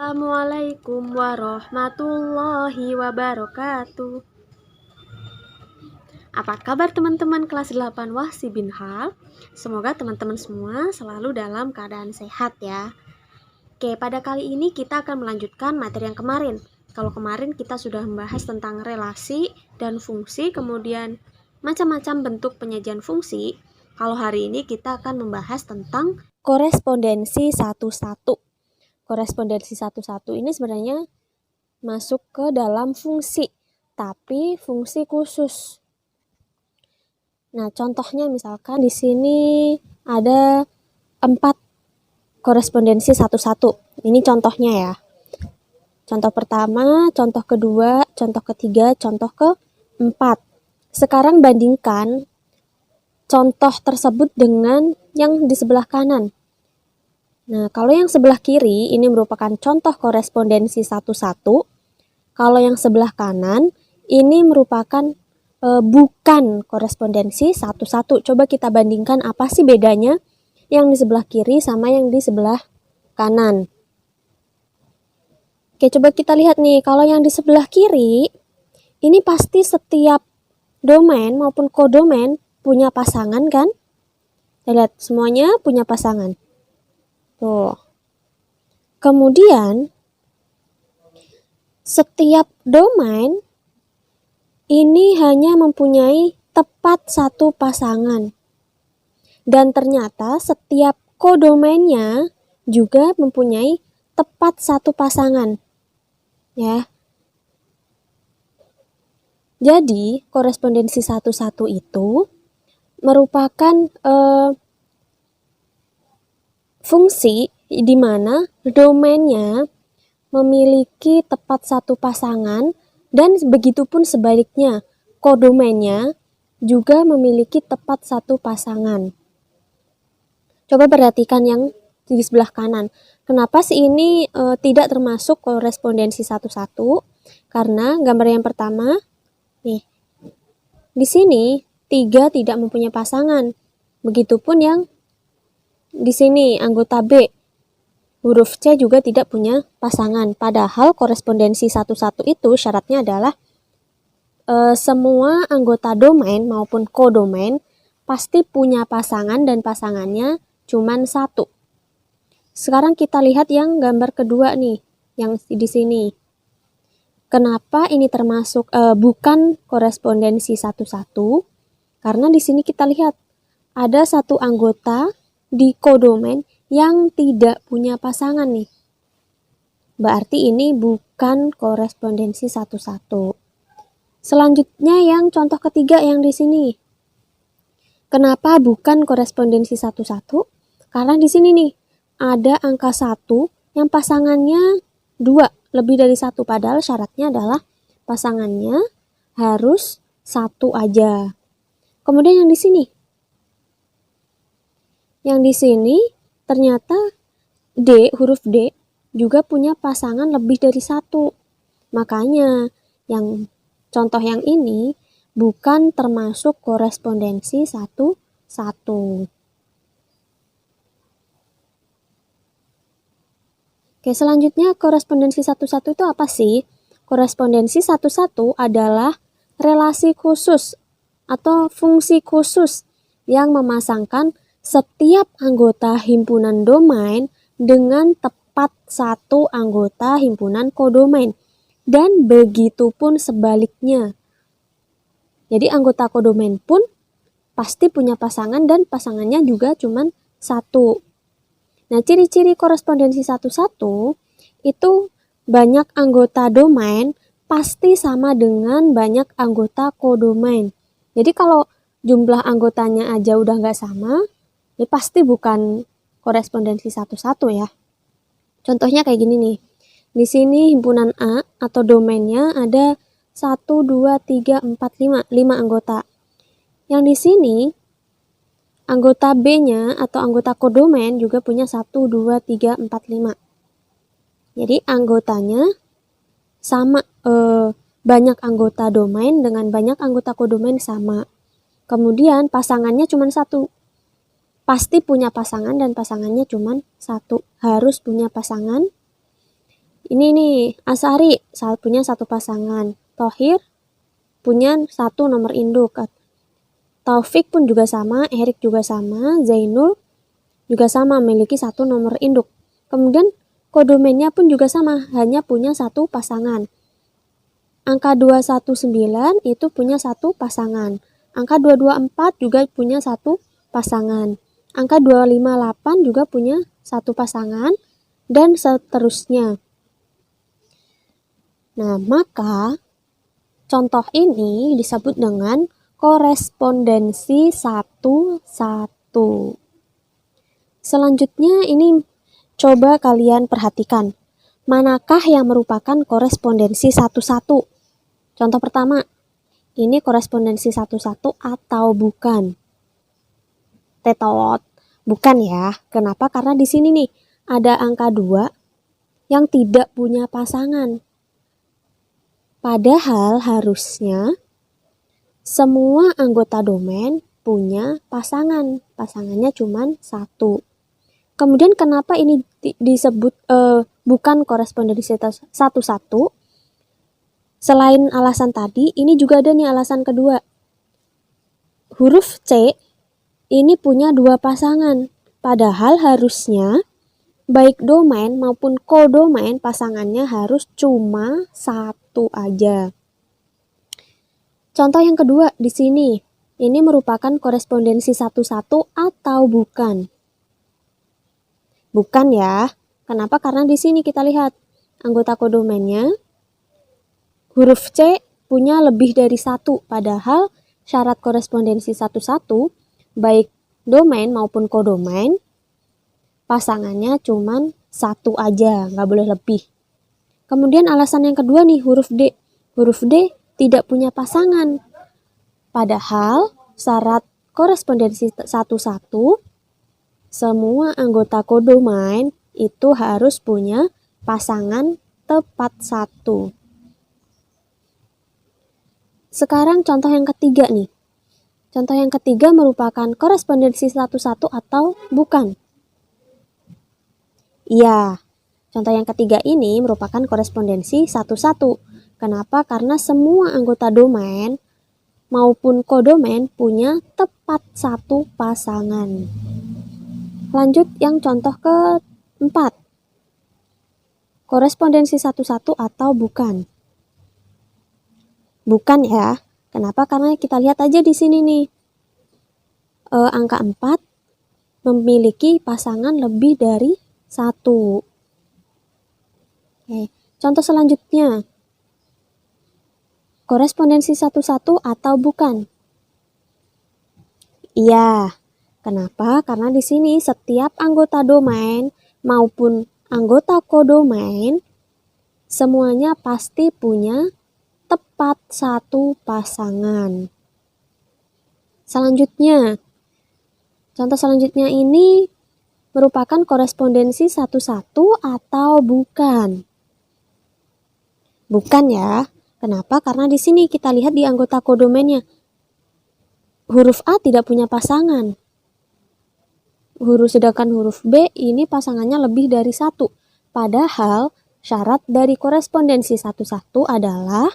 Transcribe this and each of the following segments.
Assalamualaikum warahmatullahi wabarakatuh. Apa kabar teman-teman kelas 8 Wahsi bin Hal? Semoga teman-teman semua selalu dalam keadaan sehat ya. Oke, pada kali ini kita akan melanjutkan materi yang kemarin. Kalau kemarin kita sudah membahas tentang relasi dan fungsi, kemudian macam-macam bentuk penyajian fungsi. Kalau hari ini kita akan membahas tentang korespondensi satu-satu. Korespondensi satu-satu ini sebenarnya masuk ke dalam fungsi, tapi fungsi khusus. Nah, contohnya misalkan di sini ada 4 korespondensi satu-satu. Ini contohnya ya. Contoh pertama, contoh kedua, contoh ketiga, contoh keempat. Sekarang bandingkan contoh tersebut dengan yang di sebelah kanan. Nah, kalau yang sebelah kiri ini merupakan contoh korespondensi satu-satu. Kalau yang sebelah kanan ini merupakan bukan korespondensi satu-satu. Coba kita bandingkan apa sih bedanya yang di sebelah kiri sama yang di sebelah kanan. Oke, coba kita lihat nih. Kalau yang di sebelah kiri, ini pasti setiap domain maupun kodomain punya pasangan kan? Kita lihat, semuanya punya pasangan. Tuh. Kemudian, setiap domain ini hanya mempunyai tepat satu pasangan. Dan ternyata setiap kodomainnya juga mempunyai tepat satu pasangan. Ya. Jadi, korespondensi satu-satu itu merupakan fungsi di mana domainnya memiliki tepat satu pasangan dan begitu pun sebaliknya, kodomainnya juga memiliki tepat satu pasangan. Coba perhatikan yang di sebelah kanan. Kenapa sih ini tidak termasuk korespondensi satu-satu? Karena gambar yang pertama, nih, di sini 3 tidak mempunyai pasangan. Begitupun yang di sini anggota B, huruf C juga tidak punya pasangan. Padahal korespondensi satu-satu itu syaratnya adalah semua anggota domain maupun kodomain pasti punya pasangan dan pasangannya cuman satu. Sekarang kita lihat yang gambar kedua nih, yang di sini. Kenapa ini termasuk bukan korespondensi satu-satu? Karena di sini kita lihat ada satu anggota di kodomain yang tidak punya pasangan nih. Berarti ini bukan korespondensi satu-satu. Selanjutnya yang contoh ketiga yang di sini. Kenapa bukan korespondensi satu-satu? Karena di sini nih ada angka 1 yang pasangannya 2, lebih dari 1. Padahal syaratnya adalah pasangannya harus 1 aja. Kemudian yang di sini. Yang di sini ternyata D, huruf D, juga punya pasangan lebih dari 1. Makanya yang contoh yang ini bukan termasuk korespondensi satu-satu. Oke, selanjutnya korespondensi satu-satu itu apa sih? Korespondensi satu-satu adalah relasi khusus atau fungsi khusus yang memasangkan setiap anggota himpunan domain dengan tepat satu anggota himpunan kodomain. Dan begitu pun sebaliknya. Jadi anggota kodomain pun pasti punya pasangan dan pasangannya juga cuma 1. Nah, ciri-ciri korespondensi satu-satu itu banyak anggota domain pasti sama dengan banyak anggota kodomain. Jadi kalau jumlah anggotanya aja udah nggak sama, ya pasti bukan korespondensi satu-satu ya. Contohnya kayak gini nih. Di sini himpunan A atau domainnya ada 1, 2, 3, 4, 5 anggota. Yang di sini anggota B-nya atau anggota kodomain juga punya 1, 2, 3, 4, 5. Jadi anggotanya sama, banyak anggota domain dengan banyak anggota kodomain sama. Kemudian pasangannya cuma 1. Pasti punya pasangan dan pasangannya cuma 1. Harus punya pasangan Ini nih, Asari punya satu pasangan, Thohir punya satu nomor induk, Taufik pun juga sama, Erik juga sama, Zainul juga sama memiliki satu nomor induk. Kemudian kodomennya pun juga sama, hanya punya satu pasangan. Angka 219 itu punya satu pasangan. Angka 224 juga punya satu pasangan. Angka 258 juga punya satu pasangan, dan seterusnya. Nah, maka contoh ini disebut dengan korespondensi 1-1. Selanjutnya ini coba kalian perhatikan. Manakah yang merupakan korespondensi 1-1? Contoh pertama, ini korespondensi 1-1 atau bukan? Tetot, bukan ya. Kenapa? Karena di sini nih ada angka 2 yang tidak punya pasangan. Padahal harusnya semua anggota domain punya pasangan. Pasangannya cuma satu. Kemudian kenapa ini disebut bukan korespondensi 1-1? Selain alasan tadi, ini juga ada nih alasan kedua. Huruf C ini punya dua pasangan. Padahal harusnya baik domain maupun kodomain pasangannya harus cuma satu aja. Contoh yang kedua di sini, ini merupakan korespondensi 1-1 atau bukan? Bukan ya. Kenapa? Karena di sini kita lihat anggota kodomainnya huruf C punya lebih dari satu, padahal syarat korespondensi 1-1 baik domain maupun kodomain pasangannya cuma satu aja, nggak boleh lebih. Kemudian alasan yang kedua nih, huruf D. Huruf D tidak punya pasangan, padahal syarat korespondensi 1-1 semua anggota kodomain itu harus punya pasangan tepat satu. Sekarang contoh yang ketiga nih. Contoh yang ketiga merupakan korespondensi 1-1 atau bukan? Iya, contoh yang ketiga ini merupakan korespondensi 1-1. Kenapa? Karena semua anggota domain maupun kodomain punya tepat satu pasangan. Lanjut yang contoh keempat. Korespondensi 1-1 atau bukan? Bukan ya. Kenapa? Karena kita lihat aja di sini nih. Angka 4 memiliki pasangan lebih dari 1. Oke. Contoh selanjutnya. Korespondensi 1-1 atau bukan? Iya. Kenapa? Karena di sini setiap anggota domain maupun anggota kodomain semuanya pasti punya tepat satu pasangan. Selanjutnya, contoh selanjutnya ini merupakan korespondensi 1-1 atau bukan? Bukan ya. Kenapa? Karena di sini kita lihat di anggota kodomainnya. Huruf A tidak punya pasangan. Sedangkan huruf B ini pasangannya lebih dari satu. Padahal syarat dari korespondensi 1-1 adalah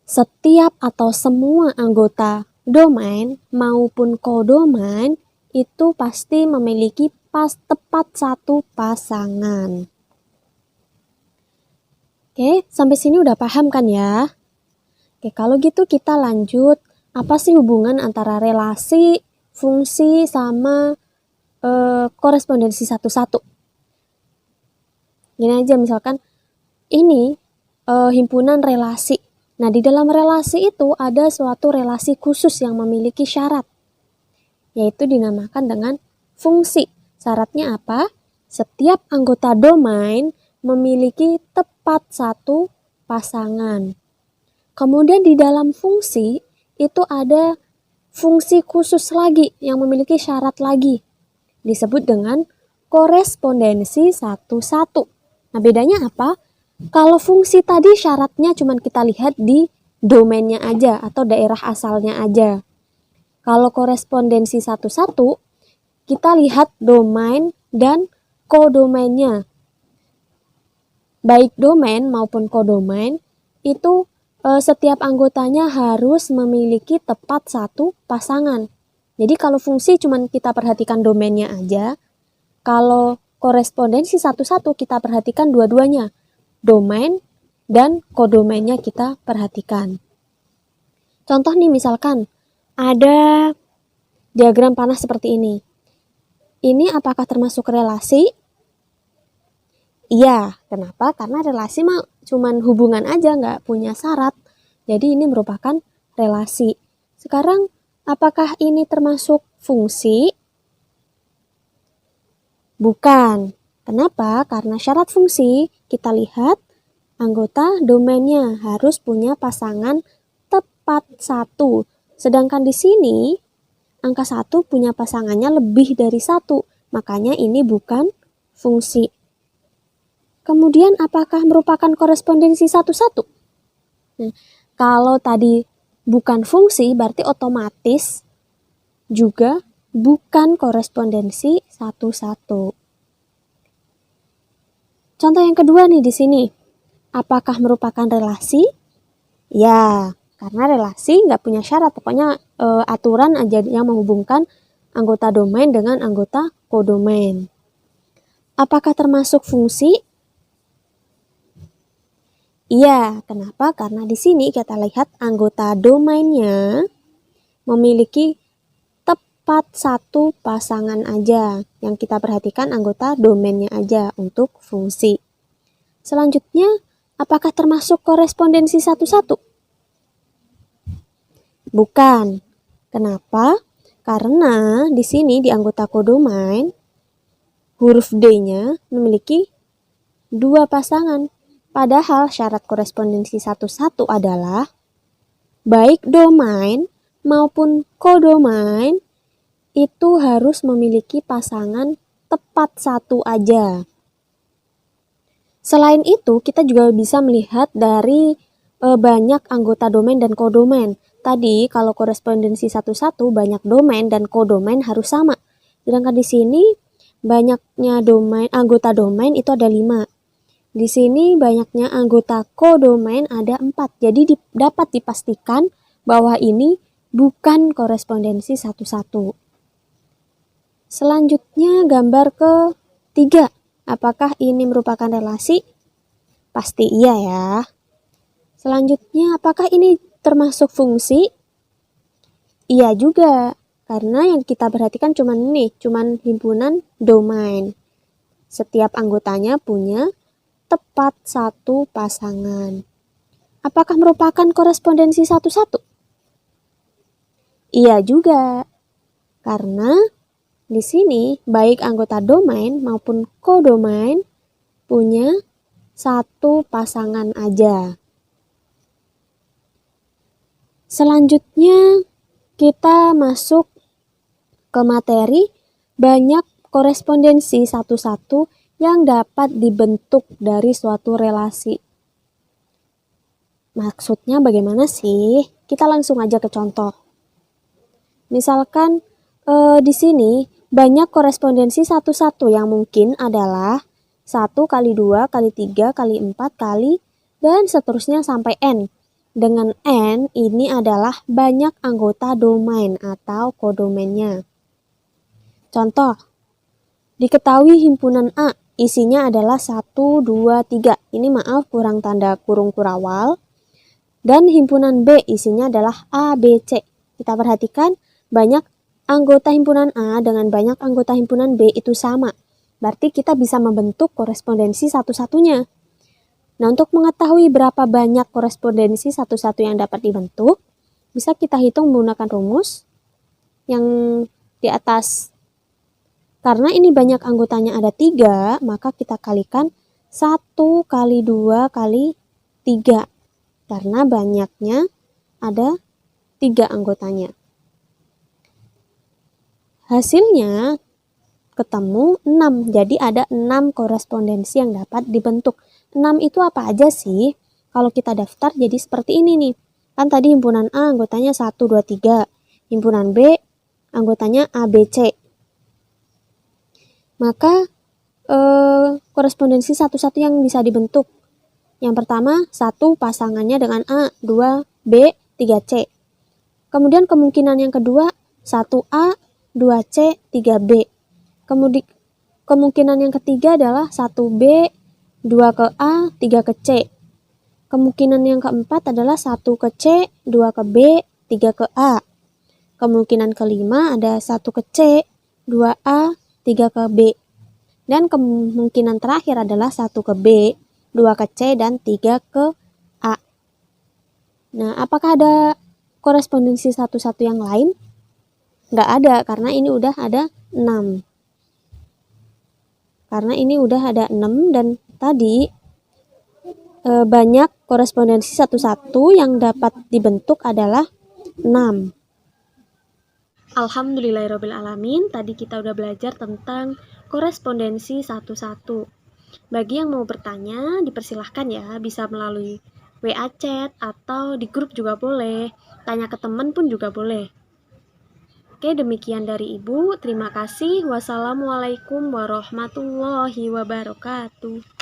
setiap atau semua anggota domain maupun kodomain itu pasti memiliki tepat satu pasangan. Oke, sampai sini udah paham kan ya? Oke, kalau gitu kita lanjut. Apa sih hubungan antara relasi, fungsi, sama korespondensi 1-1? Gini aja, misalkan ini himpunan relasi. Nah, di dalam relasi itu ada suatu relasi khusus yang memiliki syarat, yaitu dinamakan dengan fungsi. Syaratnya apa? Setiap anggota domain memiliki tepat satu pasangan. Kemudian di dalam fungsi itu ada fungsi khusus lagi yang memiliki syarat lagi. Disebut dengan korespondensi 1-1. Nah, bedanya apa? Kalau fungsi tadi syaratnya cuma kita lihat di domainnya aja atau daerah asalnya aja. Kalau korespondensi 1-1, kita lihat domain dan kodomainnya. baik domain maupun kodomain itu setiap anggotanya harus memiliki tepat satu pasangan. Jadi kalau fungsi cuman kita perhatikan domainnya aja, kalau korespondensi satu-satu kita perhatikan dua-duanya, domain dan kodomainnya kita perhatikan. Contoh nih, misalkan ada diagram panah seperti ini. Ini apakah termasuk relasi? Iya, kenapa? Karena relasi mah cuman hubungan aja, nggak punya syarat. Jadi ini merupakan relasi. Sekarang, apakah ini termasuk fungsi? Bukan. Kenapa? Karena syarat fungsi, kita lihat anggota domainnya harus punya pasangan tepat satu. Sedangkan di sini, angka 1 punya pasangannya lebih dari 1. Makanya ini bukan fungsi. Kemudian apakah merupakan korespondensi satu-satu? Nah, kalau tadi bukan fungsi berarti otomatis juga bukan korespondensi satu-satu. Contoh yang kedua nih di sini. Apakah merupakan relasi? Ya, karena relasi nggak punya syarat. Pokoknya aturan aja yang menghubungkan anggota domain dengan anggota kodomain. Apakah termasuk fungsi? Iya, kenapa? Karena di sini kita lihat anggota domainnya memiliki tepat satu pasangan aja. Yang kita perhatikan anggota domainnya aja untuk fungsi. Selanjutnya, apakah termasuk korespondensi satu-satu? Bukan. Kenapa? Karena di sini di anggota kodomain, huruf D-nya memiliki dua pasangan. Padahal syarat korespondensi satu-satu adalah baik domain maupun kodomain itu harus memiliki pasangan tepat satu aja. Selain itu, kita juga bisa melihat dari banyak anggota domain dan kodomain. Tadi kalau korespondensi satu-satu banyak domain dan kodomain harus sama. Sedangkan di sini banyaknya anggota domain itu ada 5. Di sini banyaknya anggota kodomain ada 4. Jadi dapat dipastikan bahwa ini bukan korespondensi satu-satu. Selanjutnya gambar ke-3. Apakah ini merupakan relasi? Pasti iya ya. Selanjutnya apakah ini termasuk fungsi? Iya juga. Karena yang kita perhatikan cuman himpunan domain. Setiap anggotanya punya tepat satu pasangan. Apakah merupakan korespondensi satu-satu? Iya juga. Karena di sini baik anggota domain maupun kodomain punya satu pasangan aja. Selanjutnya kita masuk ke materi banyak korespondensi satu-satu yang dapat dibentuk dari suatu relasi. Maksudnya bagaimana sih? Kita langsung aja ke contoh. Misalkan di sini banyak korespondensi satu-satu yang mungkin adalah 1 kali 2 kali 3 kali 4 kali dan seterusnya sampai N. Dengan N ini adalah banyak anggota domain atau kodomainnya. Contoh, diketahui himpunan A isinya adalah 1, 2, 3. Ini maaf kurang tanda kurung kurawal. Dan himpunan B isinya adalah A, B, C. Kita perhatikan banyak anggota himpunan A dengan banyak anggota himpunan B itu sama. Berarti kita bisa membentuk korespondensi satu-satunya. Nah, untuk mengetahui berapa banyak korespondensi satu-satu yang dapat dibentuk, bisa kita hitung menggunakan rumus yang di atas. Karena ini banyak anggotanya ada 3, maka kita kalikan 1 kali 2 kali 3. Karena banyaknya ada 3 anggotanya. Hasilnya ketemu 6. Jadi ada 6 korespondensi yang dapat dibentuk. 6 itu apa aja sih? Kalau kita daftar jadi seperti ini nih. Kan tadi himpunan A anggotanya 1, 2, 3. Himpunan B anggotanya A, B, C. Maka korespondensi satu-satu yang bisa dibentuk Yang pertama, 1 pasangannya dengan A, 2 B, 3 C. Kemudian kemungkinan yang kedua, 1 A, 2 C, 3 B. Kemudian kemungkinan yang ketiga adalah 1 B, 2 ke A, 3 ke C. Kemungkinan yang keempat adalah 1 ke C, 2 ke B, 3 ke A. Kemungkinan kelima ada 1 ke C, 2 A, 3 ke B. Dan kemungkinan terakhir adalah 1 ke B, 2 ke C, dan 3 ke A. Nah, apakah ada korespondensi satu-satu yang lain? Nggak ada, karena ini udah ada 6. Karena ini udah ada 6 dan tadi banyak korespondensi satu-satu yang dapat dibentuk adalah 6. Alhamdulillahirrabbilalamin, tadi kita udah belajar tentang korespondensi satu-satu. Bagi yang mau bertanya, dipersilahkan ya, bisa melalui WA chat atau di grup juga boleh, tanya ke teman pun juga boleh. Oke, demikian dari Ibu. Terima kasih. Wassalamualaikum warahmatullahi wabarakatuh.